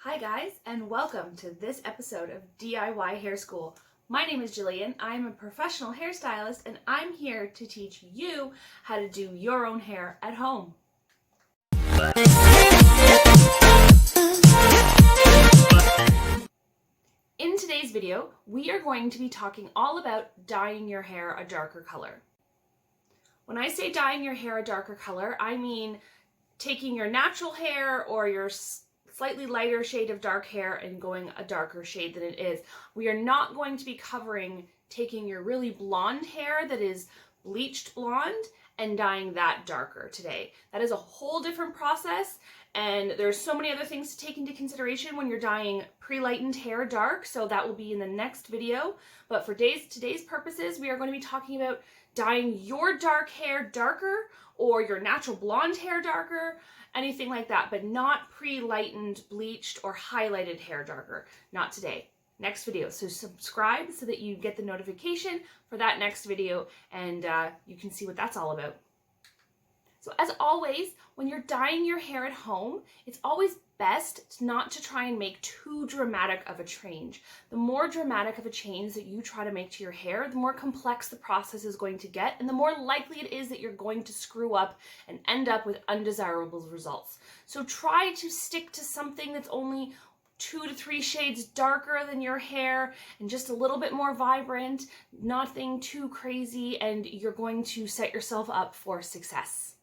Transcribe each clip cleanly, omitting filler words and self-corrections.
Hi guys, and welcome to this episode of DIY Hair School. My name is Jillian. I'm a professional hairstylist and I'm here to teach you how to do your own hair at home. In today's video, we are going to be talking all about dyeing your hair a darker color. When I say dyeing your hair a darker color, I mean taking your natural hair or your slightly lighter shade of dark hair and going a darker shade than it is. We are not going to be covering taking your really blonde hair that is bleached blonde and dyeing that darker today. That is a whole different process, and there's so many other things to take into consideration when you're dyeing pre-lightened hair dark, so that will be in the next video. But for today's purposes, we are going to be talking about dyeing your dark hair darker or your natural blonde hair darker, anything like that, but not pre-lightened, bleached, or highlighted hair darker. Not today. Next video. So subscribe so that you get the notification for that next video and you can see what that's all about. So as always, when you're dyeing your hair at home, it's always best not to try and make too dramatic of a change. The more dramatic of a change that you try to make to your hair, the more complex the process is going to get, and the more likely it is that you're going to screw up and end up with undesirable results. So try to stick to something that's only 2 to 3 shades darker than your hair and just a little bit more vibrant, nothing too crazy, and you're going to set yourself up for success.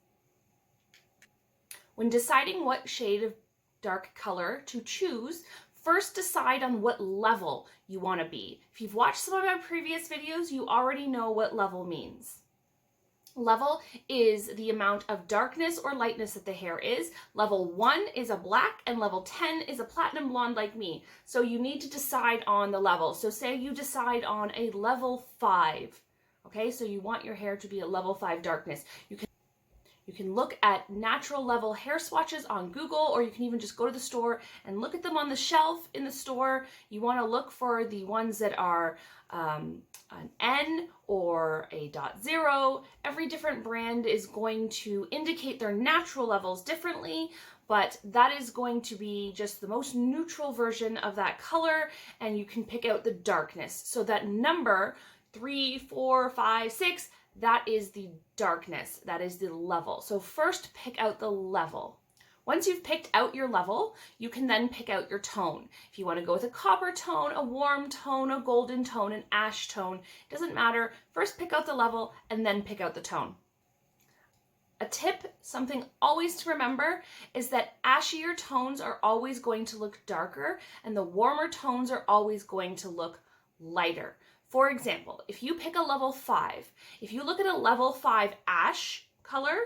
When deciding what shade of dark color to choose, first decide on what level you want to be. If you've watched some of my previous videos, you already know what level means. Level is the amount of darkness or lightness that the hair is. Level 1 is a black and level 10 is a platinum blonde like me. So you need to decide on the level. So say you decide on a level 5. Okay, so you want your hair to be a level 5 darkness. You can look at natural level hair swatches on Google, or you can even just go to the store and look at them on the shelf in the store. You want to look for the ones that are an N or a .0. Every different brand is going to indicate their natural levels differently, but that is going to be just the most neutral version of that color, and you can pick out the darkness. So that number 3, 4, 5, 6, that is the darkness, that is the level. So first pick out the level. Once you've picked out your level, you can then pick out your tone. If you want to go with a copper tone, a warm tone, a golden tone, an ash tone, it doesn't matter. First pick out the level and then pick out the tone. A tip, something always to remember, is that ashier tones are always going to look darker and the warmer tones are always going to look lighter. For example, if you pick a level 5, if you look at a level 5 ash color,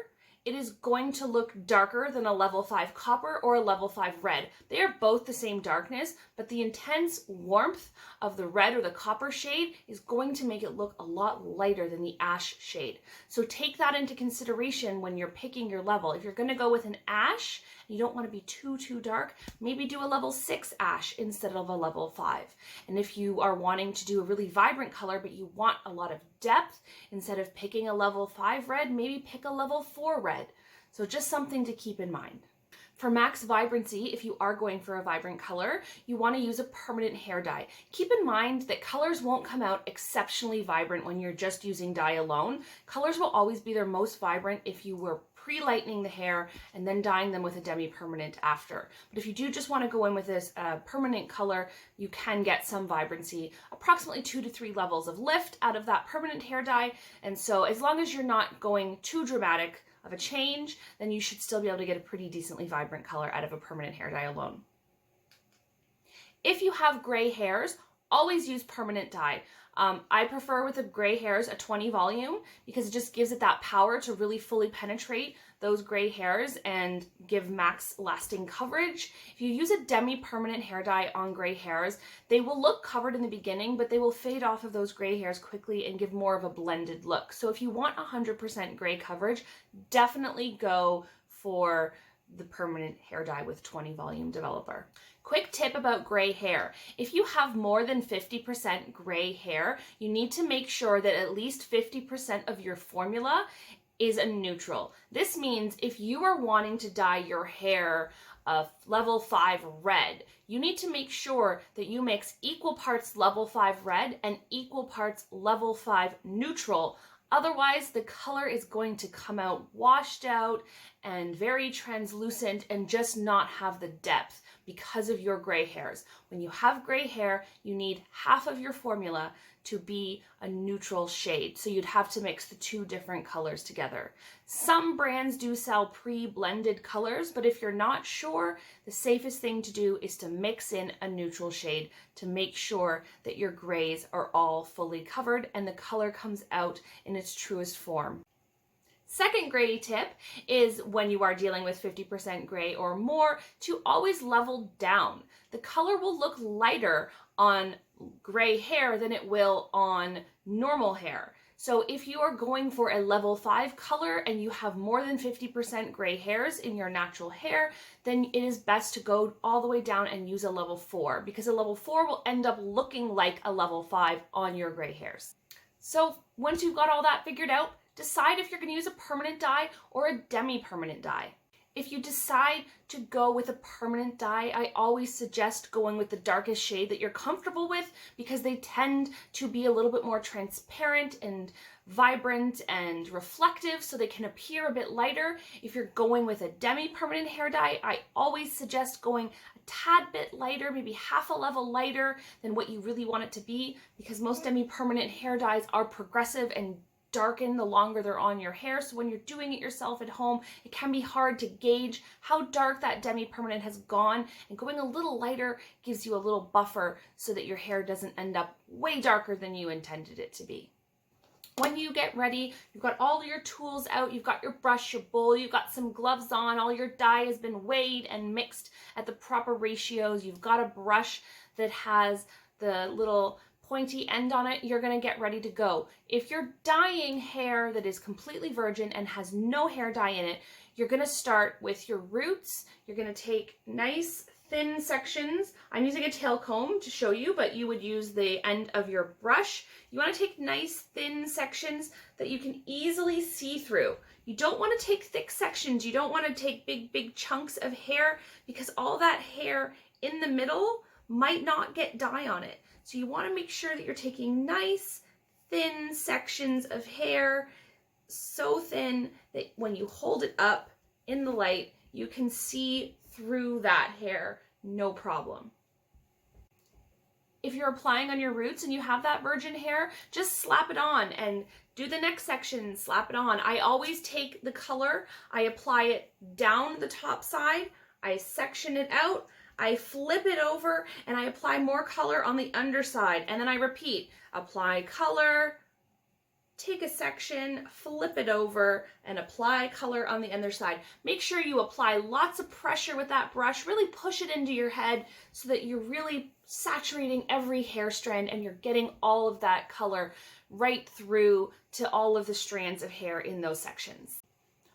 it is going to look darker than a level 5 copper or a level 5 red. They are both the same darkness, but the intense warmth of the red or the copper shade is going to make it look a lot lighter than the ash shade. So take that into consideration when you're picking your level. If you're going to go with an ash, and you don't want to be too dark, maybe do a level 6 ash instead of a level 5. And if you are wanting to do a really vibrant color, but you want a lot of depth, instead of picking a level 5 red, maybe pick a level 4 red. So just something to keep in mind. For max vibrancy, if you are going for a vibrant color, you want to use a permanent hair dye. Keep in mind that colors won't come out exceptionally vibrant when you're just using dye alone. Colors will always be their most vibrant if you were pre-lightening the hair and then dyeing them with a demi-permanent after. But if you do just want to go in with this permanent color, you can get some vibrancy, approximately 2 to 3 levels of lift out of that permanent hair dye. And so as long as you're not going too dramatic of a change, then you should still be able to get a pretty decently vibrant color out of a permanent hair dye alone. If you have gray hairs, always use permanent dye. I prefer with the gray hairs a 20 volume because it just gives it that power to really fully penetrate those gray hairs and give max lasting coverage. If you use a demi-permanent hair dye on gray hairs, they will look covered in the beginning, but they will fade off of those gray hairs quickly and give more of a blended look. So if you want 100% gray coverage, definitely go for the permanent hair dye with 20 volume developer. Quick tip about gray hair. If you have more than 50% gray hair, you need to make sure that at least 50% of your formula is a neutral. This means if you are wanting to dye your hair a level 5 red. You need to make sure that you mix equal parts level 5 red and equal parts level 5 neutral. Otherwise, the color is going to come out washed out and very translucent and just not have the depth because of your gray hairs. When you have gray hair, you need half of your formula to be a neutral shade. So you'd have to mix the two different colors together. Some brands do sell pre-blended colors, but if you're not sure, the safest thing to do is to mix in a neutral shade to make sure that your grays are all fully covered and the color comes out in its truest form. Second gray tip is when you are dealing with 50% gray or more to always level down. The color will look lighter on gray hair than it will on normal hair. So if you are going for a level 5 color and you have more than 50% gray hairs in your natural hair, then it is best to go all the way down and use a level 4 because a level 4 will end up looking like a level 5 on your gray hairs. So once you've got all that figured out, decide if you're going to use a permanent dye or a demi-permanent dye. If you decide to go with a permanent dye, I always suggest going with the darkest shade that you're comfortable with because they tend to be a little bit more transparent and vibrant and reflective, so they can appear a bit lighter. If you're going with a demi-permanent hair dye, I always suggest going a tad bit lighter, maybe half a level lighter than what you really want it to be, because most demi-permanent hair dyes are progressive and darken the longer they're on your hair. So when you're doing it yourself at home, it can be hard to gauge how dark that demi-permanent has gone, and going a little lighter gives you a little buffer so that your hair doesn't end up way darker than you intended it to be. When you get ready, you've got all your tools out, you've got your brush, your bowl, you've got some gloves on, all your dye has been weighed and mixed at the proper ratios, you've got a brush that has the little pointy end on it, you're going to get ready to go. If you're dyeing hair that is completely virgin and has no hair dye in it, you're going to start with your roots. You're going to take nice thin sections. I'm using a tail comb to show you, but you would use the end of your brush. You want to take nice thin sections that you can easily see through. You don't want to take thick sections. You don't want to take big chunks of hair because all that hair in the middle might not get dye on it. So you want to make sure that you're taking nice, thin sections of hair, so thin that when you hold it up in the light, you can see through that hair, no problem. If you're applying on your roots and you have that virgin hair, just slap it on and do the next section, slap it on. I always take the color, I apply it down the top side, I section it out, I flip it over and I apply more color on the underside, and then I repeat, apply color, take a section, flip it over, and apply color on the underside. Make sure you apply lots of pressure with that brush, really push it into your head so that you're really saturating every hair strand and you're getting all of that color right through to all of the strands of hair in those sections.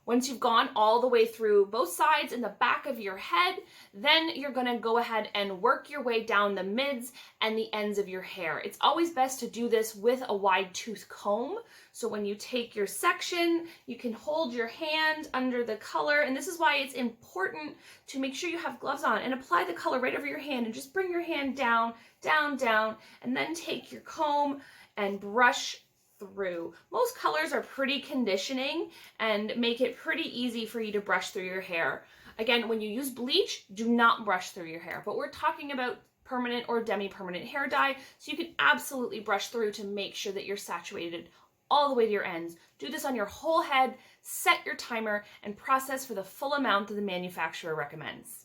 Once you've gone all the way through both sides and the back of your head, then you're going to go ahead and work your way down the mids and the ends of your hair. It's always best to do this with a wide tooth comb. So when you take your section, you can hold your hand under the color, and this is why it's important to make sure you have gloves on and apply the color right over your hand, and just bring your hand down, down, down, and then take your comb and brush through. Most colors are pretty conditioning and make it pretty easy for you to brush through your hair. Again, when you use bleach, do not brush through your hair, but we're talking about permanent or demi-permanent hair dye, so you can absolutely brush through to make sure that you're saturated all the way to your ends. Do this on your whole head, set your timer, and process for the full amount that the manufacturer recommends.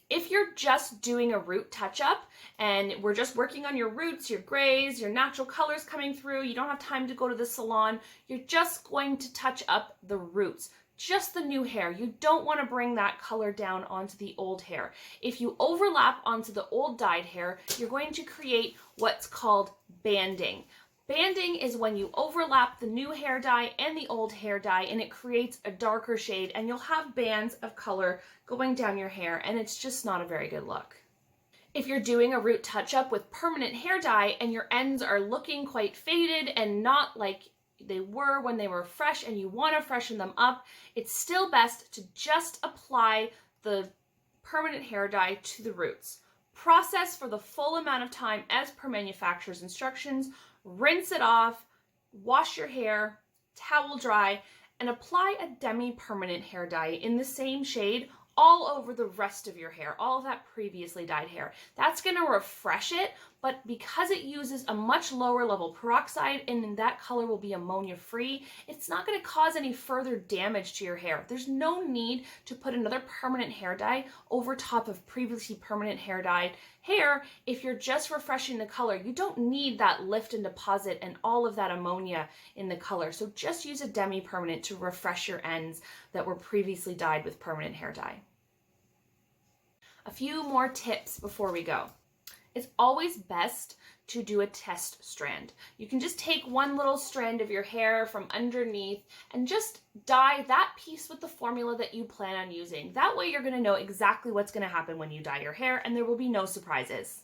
If you're just doing a root touch-up and we're just working on your roots, your grays, your natural colors coming through, you don't have time to go to the salon, you're just going to touch up the roots, just the new hair. You don't want to bring that color down onto the old hair. If you overlap onto the old dyed hair, you're going to create what's called banding. Banding is when you overlap the new hair dye and the old hair dye, and it creates a darker shade, and you'll have bands of color going down your hair, and it's just not a very good look. If you're doing a root touch-up with permanent hair dye and your ends are looking quite faded and not like they were when they were fresh and you want to freshen them up, it's still best to just apply the permanent hair dye to the roots. Process for the full amount of time as per manufacturer's instructions, rinse it off, wash your hair, towel dry, and apply a demi-permanent hair dye in the same shade all over the rest of your hair, all of that previously dyed hair. That's going to refresh it, but because it uses a much lower level peroxide and that color will be ammonia free, it's not going to cause any further damage to your hair. There's no need to put another permanent hair dye over top of previously permanent hair dyed hair if you're just refreshing the color. You don't need that lift and deposit and all of that ammonia in the color. So just use a demi-permanent to refresh your ends that were previously dyed with permanent hair dye. A few more tips before we go. It's always best to do a test strand. You can just take one little strand of your hair from underneath and just dye that piece with the formula that you plan on using. That way you're going to know exactly what's going to happen when you dye your hair and there will be no surprises.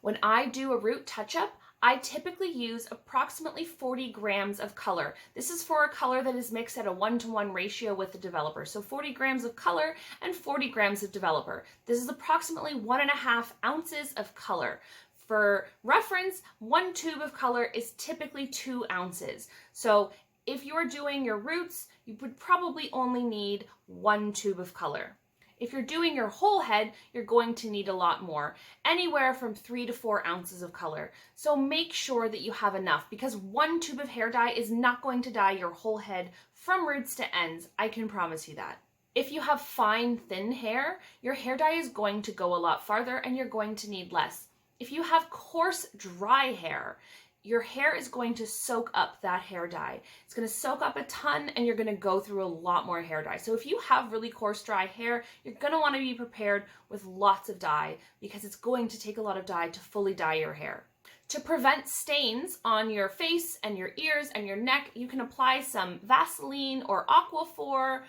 When I do a root touch-up, I typically use approximately 40 grams of color. This is for a color that is mixed at a 1-to-1 ratio with the developer. So 40 grams of color and 40 grams of developer. This is approximately 1.5 ounces of color. For reference, 1 tube of color is typically 2 ounces. So if you're doing your roots, you would probably only need 1 tube of color. If you're doing your whole head, you're going to need a lot more, anywhere from 3 to 4 ounces of color. So make sure that you have enough because 1 tube of hair dye is not going to dye your whole head from roots to ends. I can promise you that. If you have fine, thin hair, your hair dye is going to go a lot farther and you're going to need less. If you have coarse, dry hair, your hair is going to soak up that hair dye. It's going to soak up a ton and you're going to go through a lot more hair dye. So if you have really coarse, dry hair, you're going to want to be prepared with lots of dye because it's going to take a lot of dye to fully dye your hair. To prevent stains on your face and your ears and your neck, you can apply some Vaseline or Aquaphor.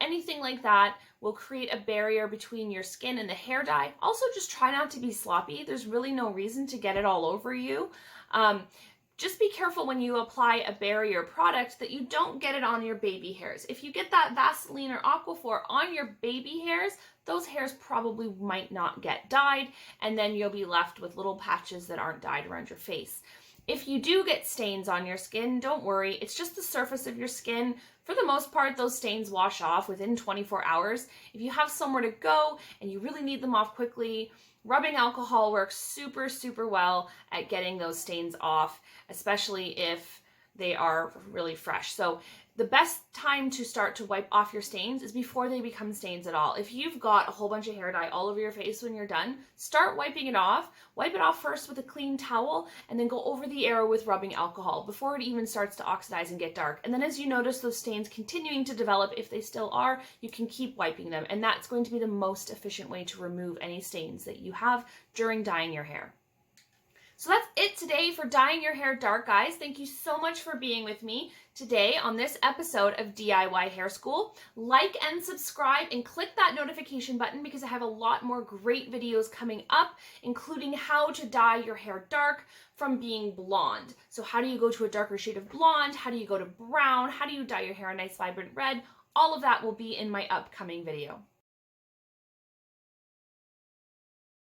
Anything like that will create a barrier between your skin and the hair dye. Also, just try not to be sloppy. There's really no reason to get it all over you. Just be careful when you apply a barrier product that you don't get it on your baby hairs. If you get that Vaseline or Aquaphor on your baby hairs, those hairs probably might not get dyed, and then you'll be left with little patches that aren't dyed around your face. If you do get stains on your skin, don't worry. It's just the surface of your skin. For the most part, those stains wash off within 24 hours. If you have somewhere to go and you really need them off quickly, rubbing alcohol works super, super well at getting those stains off, especially if they are really fresh. So the best time to start to wipe off your stains is before they become stains at all. If you've got a whole bunch of hair dye all over your face when you're done, start wiping it off. Wipe it off first with a clean towel and then go over the area with rubbing alcohol before it even starts to oxidize and get dark. And then as you notice those stains continuing to develop, if they still are, you can keep wiping them. And that's going to be the most efficient way to remove any stains that you have during dyeing your hair. So that's it today for dyeing your hair dark, guys. Thank you so much for being with me today on this episode of DIY Hair School. Like and subscribe and click that notification button because I have a lot more great videos coming up, including how to dye your hair dark from being blonde. So how do you go to a darker shade of blonde? How do you go to brown? How do you dye your hair a nice vibrant red? All of that will be in my upcoming video.